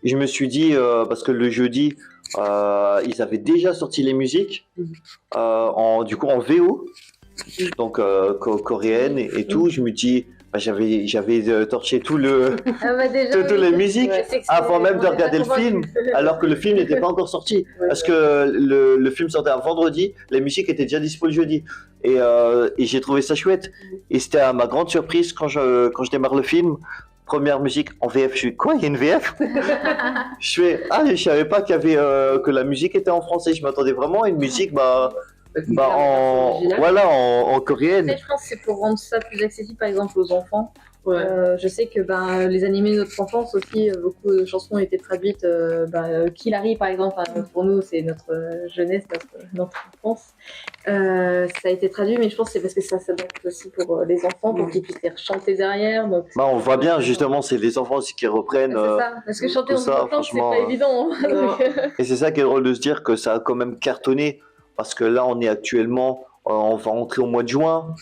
Et je me suis dit, parce que le jeudi, ils avaient déjà sorti les musiques, du coup en VO, donc coréenne et tout. Je me dis, j'avais torché toutes les musiques avant même de regarder le film, alors que le film n'était pas encore sorti. Parce que le film sortait un vendredi, les musiques étaient déjà dispo le jeudi. Et j'ai trouvé ça chouette. Et c'était à ma grande surprise quand je démarre le film. Première musique en VF, je suis quoi, il y a une VF? Je fais, je savais pas qu'il y avait que la musique était en français. Je m'attendais vraiment à une musique en coréenne. Je pense que c'est pour rendre ça plus accessible, par exemple, aux enfants. Je sais que les animés de notre enfance aussi, beaucoup de chansons ont été traduites. Kill Harry, par exemple, pour nous, c'est notre jeunesse, notre enfance. Ça a été traduit, mais je pense que c'est parce que ça s'adapte aussi pour les enfants, pour qu'ils puissent les chanter derrière. Donc, on voit bien, justement, c'est les enfants aussi qui reprennent. C'est ça, parce que chanter en ça, enfance, c'est pas évident. Et c'est ça qui est drôle de se dire que ça a quand même cartonné. Parce que là, on est actuellement, on va rentrer au mois de juin.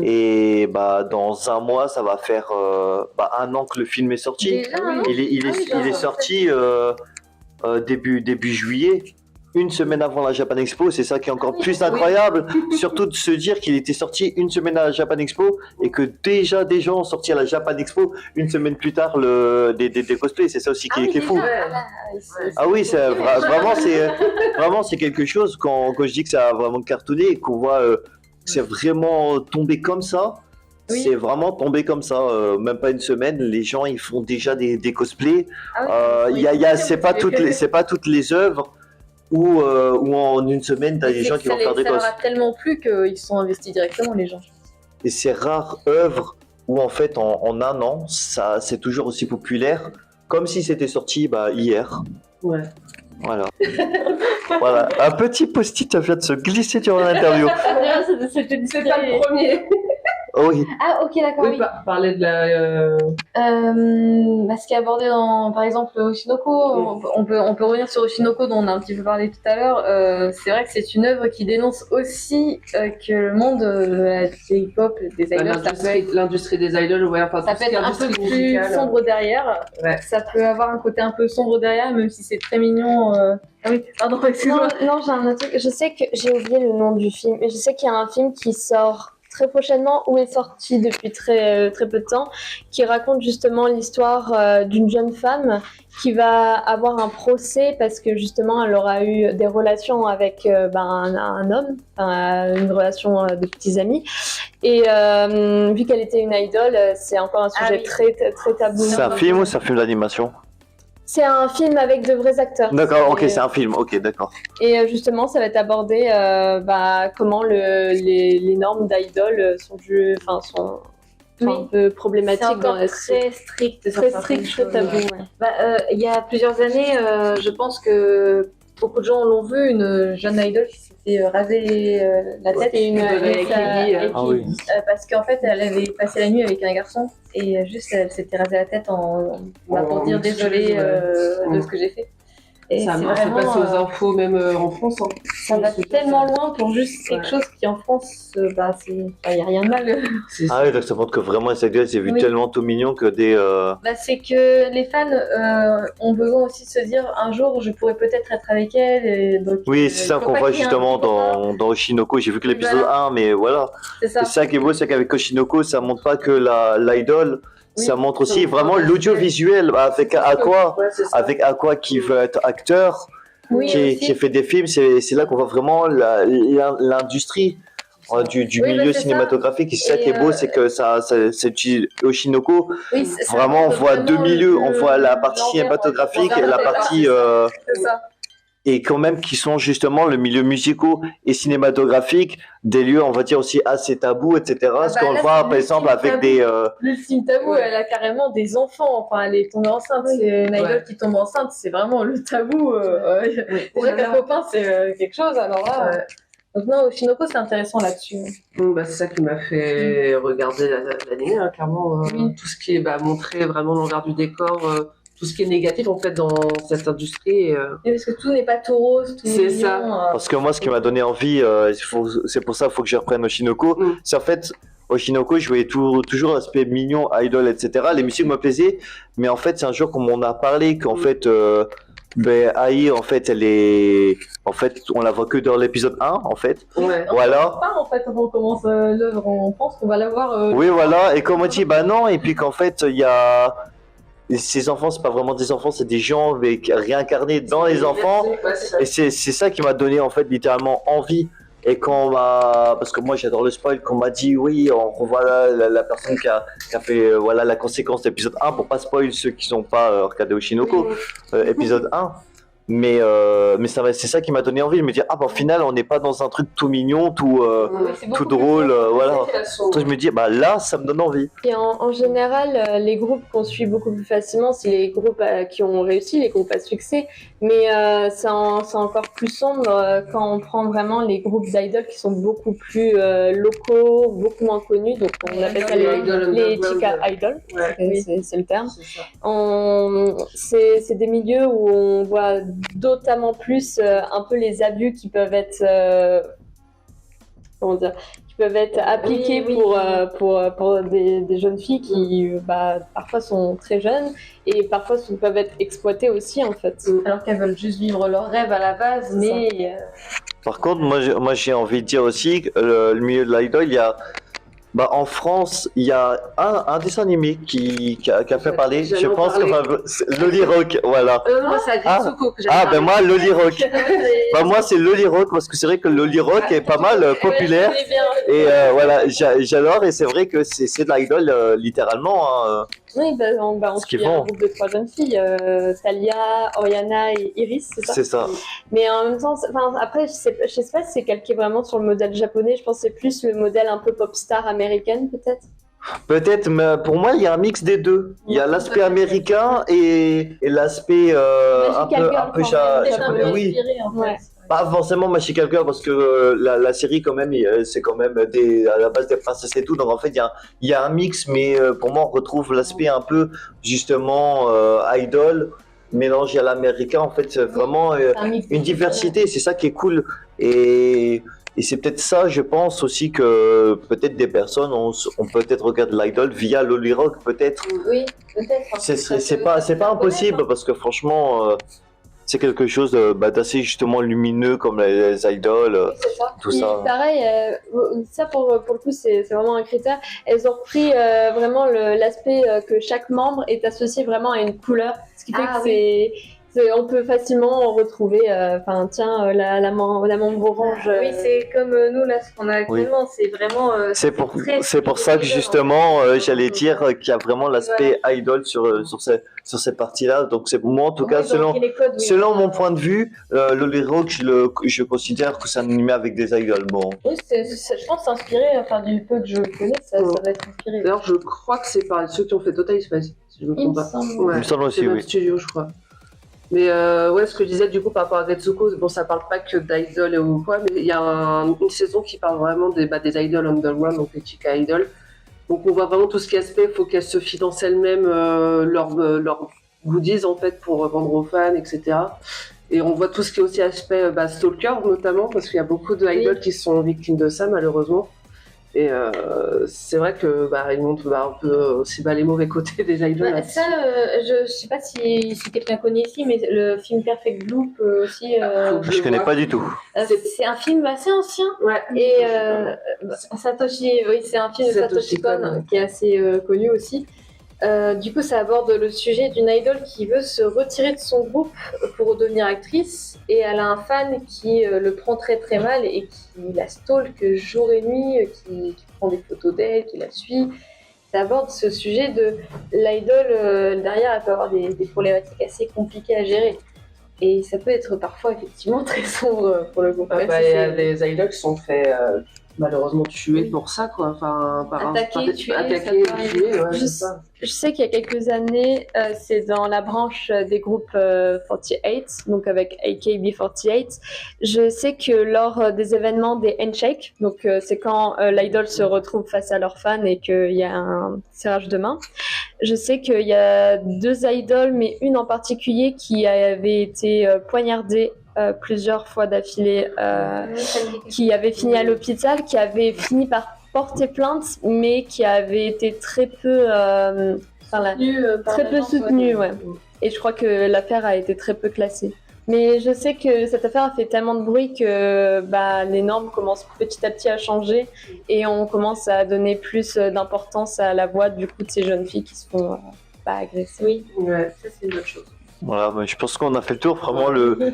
Et dans un mois, ça va faire 1 an que le film est sorti. Il est sorti début juillet, 1 semaine avant la Japan Expo. C'est ça qui est encore plus incroyable. Surtout de se dire qu'il était sorti 1 semaine à la Japan Expo et que déjà des gens ont sorti à la Japan Expo 1 semaine plus tard des cosplays. C'est ça aussi qui est fou. Oui, c'est quelque chose quand je dis que ça a vraiment cartonné et qu'on voit c'est vraiment tombé comme ça. Oui. C'est vraiment tombé comme ça, même pas une semaine, les gens ils font déjà des cosplays. Ah oui, C'est pas toutes les œuvres où en une semaine t'as des gens qui vont faire des Ça leur cosplays. a tellement plu qu'ils se sont investis directement, les gens. Et c'est rares œuvres où en fait en un an ça c'est toujours aussi populaire, comme si c'était sorti hier. Ouais. Voilà. Voilà. Un petit post-it vient de se glisser durant l'interview. C'est pas le premier. Oh oui. Ah, ok, d'accord, oui. Parler de la. Ce qui est abordé dans, par exemple, Oshinoko, on peut revenir sur Oshinoko dont on a un petit peu parlé tout à l'heure. C'est vrai que c'est une œuvre qui dénonce aussi que le monde de la J-pop, des idols, L'industrie des idols, ouais, enfin, ça peut être un peu plus sombre derrière. Ouais. Ça peut avoir un côté un peu sombre derrière, même si c'est très mignon. Ah oui, pardon, excuse-moi. Non, j'ai un autre truc. Je sais que j'ai oublié le nom du film, mais je sais qu'il y a un film qui sort très prochainement ou est sorti depuis très peu de temps, qui raconte justement l'histoire d'une jeune femme qui va avoir un procès parce que justement elle aura eu des relations avec un homme, une relation de petits amis, et vu qu'elle était une idole, c'est encore un sujet très tabou. C'est un film ou c'est un film d'animation? C'est un film avec de vrais acteurs. D'accord, ok, c'est un film, ok, d'accord. Et justement, ça va être abordé comment les normes d'idol sont un peu problématiques dans la très strict. très strict, très tabou. Ouais. Il y a plusieurs années, je pense que beaucoup de gens l'ont vu, une jeune idol qui s'était rasé la tête. C'était Ah oui. Parce qu'en fait, elle avait passé la nuit avec un garçon et juste elle s'était rasé la tête pour dire désolé de ce que j'ai fait. Et ça c'est marche, c'est passé aux infos même en France. Hein. Ça va tellement loin pour juste quelque chose qui en France, il n'y a rien de mal. Ah oui, donc ça montre que vraiment Instagram c'est vu tellement tout mignon que des. C'est que les fans ont besoin aussi de se dire un jour je pourrais peut-être être avec elle. Et donc, Oui, c'est ça qu'on voit justement dans Oshinoko. J'ai vu que l'épisode 1, mais voilà. C'est ça. C'est ça qui est beau, c'est qu'avec Oshinoko, ça montre pas que l'idole. Oui, ça montre aussi ça vraiment montre l'audiovisuel avec Aqua, Ouais, c'est ça. avec Aqua qui veut être acteur, Oui, qui fait des films. C'est là qu'on voit vraiment l'industrie du Oui, milieu c'est cinématographique. Et c'est ça Et, qui est beau, c'est que c'est Oshinoko. Oui, Vraiment, on voit deux milieux. On voit la partie l'envers, cinématographique et la partie. C'est ça. Et quand même qui sont justement le milieu musicaux et cinématographique, des lieux, on va dire aussi assez tabous, etc. Ce qu'on là, voit c'est par exemple avec tabou. des. L'ultime tabou, elle a carrément des enfants. Enfin, elle est tombée enceinte. C'est une idole qui tombe enceinte. C'est vraiment le tabou. Déjà qu'un copain, c'est quelque chose. Alors là. Donc non, Oshinoko, c'est intéressant là-dessus. C'est ça qui m'a fait regarder l'anime, hein, clairement. Tout ce qui est montré vraiment l'envers du décor, tout ce qui est négatif en fait dans cette industrie. Et parce que tout n'est pas tout rose, tout C'est mignon, ça. Parce que moi, ce qui m'a donné envie, c'est pour ça qu'il faut que je reprenne Oshinoko. C'est en fait, Oshinoko, je voyais toujours l'aspect mignon, idol, etc. Les musiques me plaisaient, mais en fait, c'est un jour qu'on m'en a parlé, qu'en fait, Ai, en fait, on la voit que dans l'épisode 1, en fait. Ouais. Voilà. Pas en fait, quand on commence l'œuvre, on pense qu'on va la voir. Oui, voilà. Et comme on dit, non, et puis qu'en fait, il y a. Ces enfants, c'est pas vraiment des enfants, c'est des gens réincarnés dans les enfants. Et c'est ça qui m'a donné en fait littéralement envie. Et quand on m'a, parce que moi j'adore le spoil, qu'on m'a dit oui, on revoit la personne qui a fait la conséquence de l'épisode 1 pour pas spoil ceux qui sont pas regardé Oshinoko, épisode 1. Mais c'est ça qui m'a donné envie de me dire au final on n'est pas dans un truc tout mignon, tout drôle, voilà. Donc je me dis là ça me donne envie. Et en général, les groupes qu'on suit beaucoup plus facilement, c'est les groupes qui ont réussi, les groupes à succès. Mais c'est encore plus sombre quand on prend vraiment les groupes d'idoles qui sont beaucoup plus locaux, beaucoup moins connus. Donc on appelle ça les Chica Idols, c'est le terme. C'est des milieux où on voit notamment plus un peu les abus qui peuvent être appliqués pour des jeunes filles qui parfois sont très jeunes et parfois peuvent être exploitées aussi en fait. Alors qu'elles veulent juste vivre leur rêve à la base, mais Par contre, moi j'ai envie de dire aussi que le milieu de l'idol, il y a Bah, en France, il y a un dessin animé qui a fait parler. J'allais Je en pense que parler. c'est Loli Rock, voilà. Moi, c'est Agretsuko que j'avais Ah, ben parlé. moi, Loli Rock. Bah, moi, c'est Loli Rock parce que c'est vrai que Loli Rock est pas mal populaire. Et voilà, j'adore. Et c'est vrai que c'est de l'idol, littéralement. Hein. Oui, on Ce qu'ils suit un font. groupe de 3 jeunes filles, Talia, Oriana et Iris, c'est ça? C'est ça. Mais en même temps, après, je sais pas si c'est calqué vraiment sur le modèle japonais, je pense que c'est plus le modèle un peu pop star américaine, peut-être. Peut-être, mais pour moi, il y a un mix des deux. Il y a l'aspect américain et l'aspect un Magical peu, Girl, un peu quand même, Peut-être un japonais. peu Oui. inspiré, en fait. Ouais. Pas forcément Magical Girl parce que la série quand même c'est quand même à la base des princesses et tout, donc en fait il y a un mix, mais pour moi on retrouve l'aspect un peu justement idol mélangé à l'américain, en fait c'est vraiment C'est un mix une diversité, c'est ça qui est cool. Et c'est peut-être ça, je pense aussi que peut-être des personnes ont peut-être regardé l'idol via Loli Rock, peut-être. Oui, peut-être. C'est pas impossible parce que franchement c'est quelque chose d'assez justement lumineux comme les idoles, C'est ça. tout Puis, ça. pareil, ça pour le coup c'est vraiment un critère. Elles ont repris vraiment l'aspect que chaque membre est associé vraiment à une couleur, ce qui fait Ah que on peut facilement retrouver, la membre orange. Oui, c'est comme nous là, ce qu'on a actuellement, c'est vraiment. C'est pour ça que justement j'allais dire qu'il y a vraiment l'aspect idol sur cette partie-là. Donc c'est moi en tout cas selon mon point de vue, Loli Rock je considère que c'est un animé avec des idols. Bon. Oui, je pense s'inspirer, enfin du peu que je connais, ça va être inspiré. D'ailleurs, je crois que c'est par ceux qui ont fait Total Spice, si je me Il me trompe pas. semble. Ouais, Il me semble aussi, c'est le même oui. studio, je crois. Mais ouais, ce que je disais du coup par rapport à Getsuko, bon, ça parle pas que d'idol ou quoi, mais il y a une saison qui parle vraiment des idols underground, donc les chica idols. Donc on voit vraiment tout ce qui est aspect, il faut qu'elles se financent elles-mêmes leurs goodies en fait pour vendre aux fans, etc. Et on voit tout ce qui est aussi aspect stalker notamment, parce qu'il y a beaucoup de idols qui sont victimes de ça malheureusement. Et c'est vrai que ils montrent un peu aussi les mauvais côtés des idols. Ouais, ça, je sais pas si quelqu'un connaît ici, mais le film Perfect Blue peut aussi. Je connais pas du tout. C'est un film assez ancien. Ouais. Et Satoshi, oui, c'est un film de Satoshi Kon qui est assez connu aussi. Du coup, ça aborde le sujet d'une idol qui veut se retirer de son groupe pour devenir actrice, et elle a un fan qui le prend très très mal et qui la stalk jour et nuit, qui prend des photos d'elle, qui la suit. Ça aborde ce sujet de l'idol, derrière, elle peut avoir des problématiques assez compliquées à gérer. Et ça peut être parfois effectivement très sombre pour le groupe. Il y a des idols qui sont fait malheureusement tuer pour ça, quoi. Enfin, Attaquer, tuer, ouais, c'est ça. Je sais qu'il y a quelques années, c'est dans la branche des groupes 48, donc avec AKB48. Je sais que lors des événements des handshakes, donc c'est quand l'idol se retrouve face à leurs fans et qu'il y a un serrage de main. Je sais qu'il y a 2 idoles, mais une en particulier qui avait été poignardée plusieurs fois d'affilée, qui avait fini à l'hôpital, qui avait fini par porter plainte, mais qui avait été très peu, très peu soutenue, ouais. Et je crois que l'affaire a été très peu classée. Mais je sais que cette affaire a fait tellement de bruit que les normes commencent petit à petit à changer et on commence à donner plus d'importance à la voix du coup de ces jeunes filles qui se font agresser. Oui, Ouais, ça c'est une autre chose. Voilà, je pense qu'on a fait le tour. Vraiment,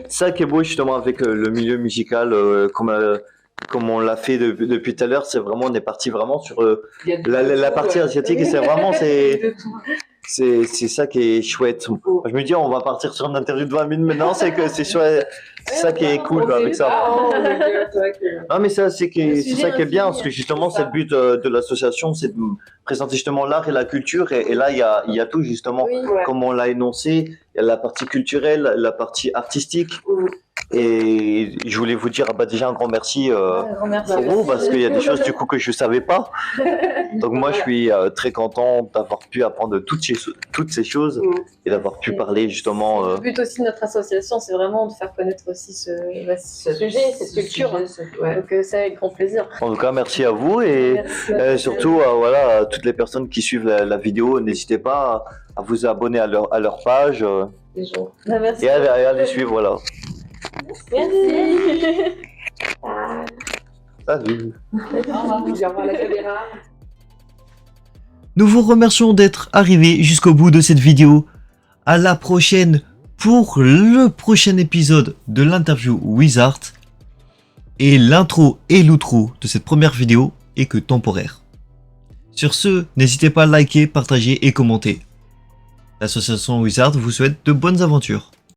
ça qui est beau justement avec le milieu musical, comme on l'a fait depuis tout à l'heure, c'est vraiment, on est parti vraiment sur la partie asiatique et c'est vraiment, c'est ça qui est chouette. Je me dis, on va partir sur une interview de 20 minutes maintenant, c'est que c'est chouette. C'est ça qui est cool avec ça. Non, mais ça, c'est ça qui est bien, parce que justement, c'est le but de l'association, c'est de présenter justement l'art et la culture. Et là, il y a tout justement, comme on l'a énoncé, il y a la partie culturelle, la partie artistique. Et je voulais vous dire déjà un grand merci pour vous, parce qu'il y a des choses du coup que je savais pas. Donc moi, je suis très content d'avoir pu apprendre toutes ces choses et d'avoir pu parler justement. Le but aussi de notre association, c'est vraiment de faire connaître aussi ce sujet, cette culture. Donc c'est avec grand plaisir. En tout cas, merci à vous et surtout à toutes les personnes qui suivent la vidéo, n'hésitez pas à vous abonner à leur page Merci. et à les suivre, voilà. Merci. Salut. Au revoir la caméra. Nous vous remercions d'être arrivés jusqu'au bout de cette vidéo. À la prochaine pour le prochain épisode de l'interview Wizard. Et l'intro et l'outro de cette première vidéo est que temporaire. Sur ce, n'hésitez pas à liker, partager et commenter. L'association Wizard vous souhaite de bonnes aventures.